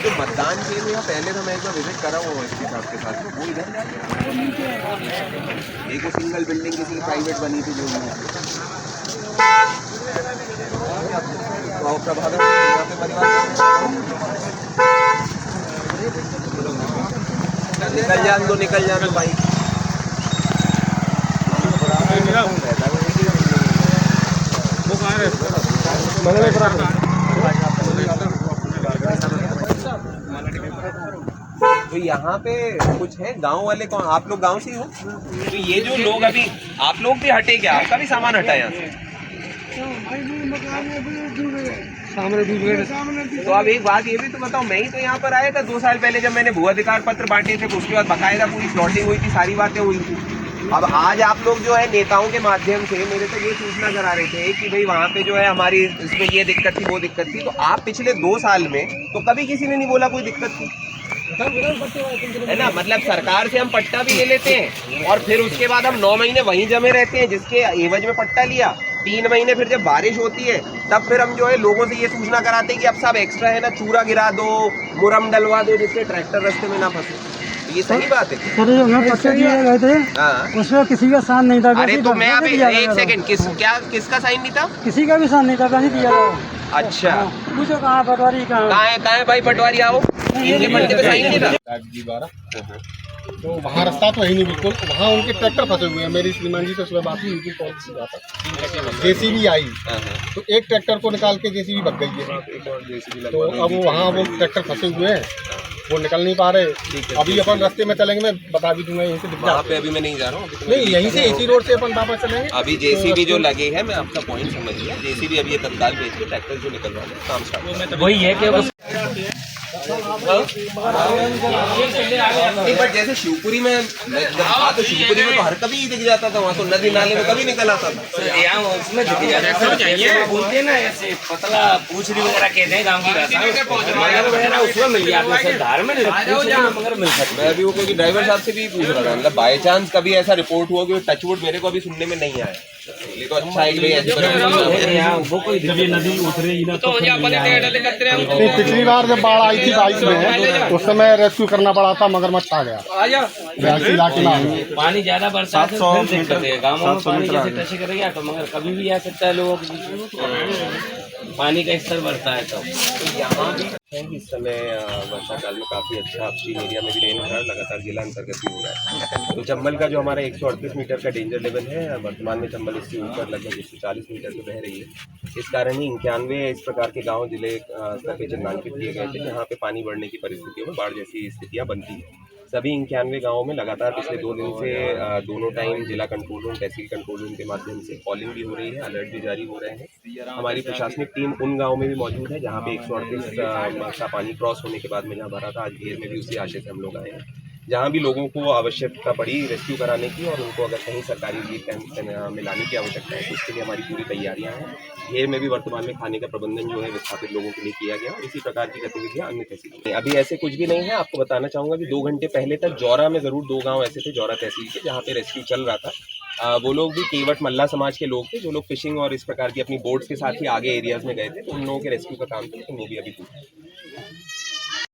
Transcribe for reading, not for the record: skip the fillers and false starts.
जो मतदान केंद्र है पहले तो मैं एक बार विजिट करा हूँ इसके साथ के साथ, वो इधर एक सिंगल बिल्डिंग किसी की प्राइवेट बनी थी जो प्रभावित यहाँ पे परिवार निकल जान दो भाई। तो यहाँ पे कुछ है गांव वाले कौन, आप लोग गांव से ही हो? तो ये जो लोग अभी आप लोग भी हटे क्या, आपका भी सामान हटा यहाँ से? तो अब एक बात ये भी तो बताओ, मैं ही तो यहाँ पर आया था 2 साल पहले जब मैंने भू अधिकार पत्र बांटे थे, उसके बाद बकायदा पूरी प्लॉटिंग हुई थी, सारी बातें हुई थी। अब आज आप लोग जो है नेताओं के माध्यम से मेरे को ये सूचना करा रहे थे कि भाई वहाँ पे जो है हमारी इसमें ये दिक्कत थी वो दिक्कत थी, तो आप पिछले 2 साल में तो कभी किसी ने नहीं बोला कोई दिक्कत थी, है ना? मतलब सरकार से हम पट्टा भी ले लेते हैं और फिर उसके बाद हम 9 महीने वहीं जमे रहते हैं जिसके एवज में पट्टा लिया, 3 महीने फिर जब बारिश होती है तब फिर हम जो है लोगों से ये सूचना कराते हैं कि अब सब एक्स्ट्रा है ना, चूरा गिरा दो, मुरम डलवा दो जिससे ट्रैक्टर रास्ते में ना फंसे। ये सही बात है सर, जो हमें पट्टे दिए गए थे उसमें किसी का साइन नहीं था। अरे तो मैं अभी एक सेकंड, किसका साइन नहीं था? किसी का भी साइन नहीं था, नहीं दिया था। अच्छा पूछो कहाँ पटवारी, कहाँ है भाई पटवारी? आओ, इनके पट्टे पे साइन नहीं था। तो वहाँ रास्ता तो है नहीं बिल्कुल, वहाँ उनके ट्रैक्टर फंसे हुए हैं। मेरी श्रीमान जी तो सुबह बात हुई थी, कॉल से बात, जेसीबी आई तो एक ट्रैक्टर को निकाल के जेसीबी भग गई है। तो अब वहाँ वो ट्रैक्टर फंसे हुए हैं, वो निकल नहीं पा रहे। अभी अपन रास्ते में चलेंगे, मैं बता भी दूंगा यहीं से। वहाँ पे अभी मैं नहीं जा रहा हूँ, नहीं यहीं से इसी रोड से अपन वापस चलेंगे। अभी जेसीबी जो लगे हैं, मैं आपका पॉइंट समझ लिया, जेसीबी अभी ये तत्काल भेज के ट्रैक्टर जो निकलवा दें, काम स्टार्ट। वही है कि एक बार जैसे शिवपुरी में जब था तो शिवपुरी में तो हर कभी दिख जाता था, वहाँ तो नदी नाले में कभी निकल आता था। उसमें दिख जाता बोलते हैं ना, ऐसे पतला पूछड़ी वगैरह कहते हैं गाँव की भाषा, उसमें मिल जाता है धार में मगर मिल सकता है। अभी वो क्योंकि ड्राइवर साहब से भी पूछ रहा था, मतलब बाई चांस कभी ऐसा रिपोर्ट हुआ कि टचवुड मेरे को अभी सुनने में नहीं आया, ये तो अच्छा है कि भाई ऐसे वो कोई नदी उतरेगी ना तो पिछली बार जब बाढ़ आई थी 22 में, उस समय रेस्क्यू करना पड़ा था, मगरमच्छ आ गया इलाके में। पानी ज्यादा बरसात है, गाँव में पानी जैसे टच करेगा तो मगर कभी भी आ सकता है लोगों के बीच में, पानी का स्तर बढ़ता है। तो यहाँ भी इस समय वर्षा काल में काफ़ी अच्छा अपस्ट्रीम एरिया में भी रेन हो रहा है, लगातार जिला अंतर्गत भी हो रहा है। तो चंबल का जो हमारा 138 मीटर का डेंजर लेवल है, वर्तमान में चंबल इसके ऊपर लगभग 140 मीटर पे बह रही है। इस कारण ही 91 इस प्रकार के गाँव जिले स्तर पे चिन्हांकित किए गए थे जहाँ पे पानी बढ़ने की परिस्थितियों में बाढ़ जैसी स्थितियाँ बनती हैं। सभी 91 गाँवों में लगातार पिछले 2 दिन से दोनों टाइम जिला कंट्रोल रूम, तहसील कंट्रोल रूम के माध्यम से कॉलिंग भी हो रही है, अलर्ट भी जारी हो रहे हैं। हमारी प्रशासनिक टीम उन गाँव में भी मौजूद है जहाँ पे 138 का पानी क्रॉस होने के बाद में जहाँ भरा था, आज घेर में भी उसी आशय से हम लोग आए हैं। जहाँ भी लोगों को आवश्यकता पड़ी रेस्क्यू कराने की और उनको अगर कहीं सरकारी रिलीफ कैंप में लाने की आवश्यकता है तो उसके लिए हमारी पूरी तैयारियां हैं। घेर में भी वर्तमान में खाने का प्रबंधन जो है विस्थापित लोगों के लिए किया गया और इसी प्रकार की गतिविधियां अन्य तहसील में अभी ऐसे कुछ भी नहीं है। आपको बताना चाहूँगा कि 2 घंटे पहले तक जौरा में ज़रूर 2 गाँव ऐसे थे, जौरा तहसील के, जहाँ पे रेस्क्यू चल रहा था। वो लोग भी केवट मल्ला समाज के लोग थे जो लोग फिशिंग और इस प्रकार की अपनी बोट्स के साथ ही आगे एरियाज में गए थे, तो उन लोगों के रेस्क्यू का काम था, तो वो भी अभी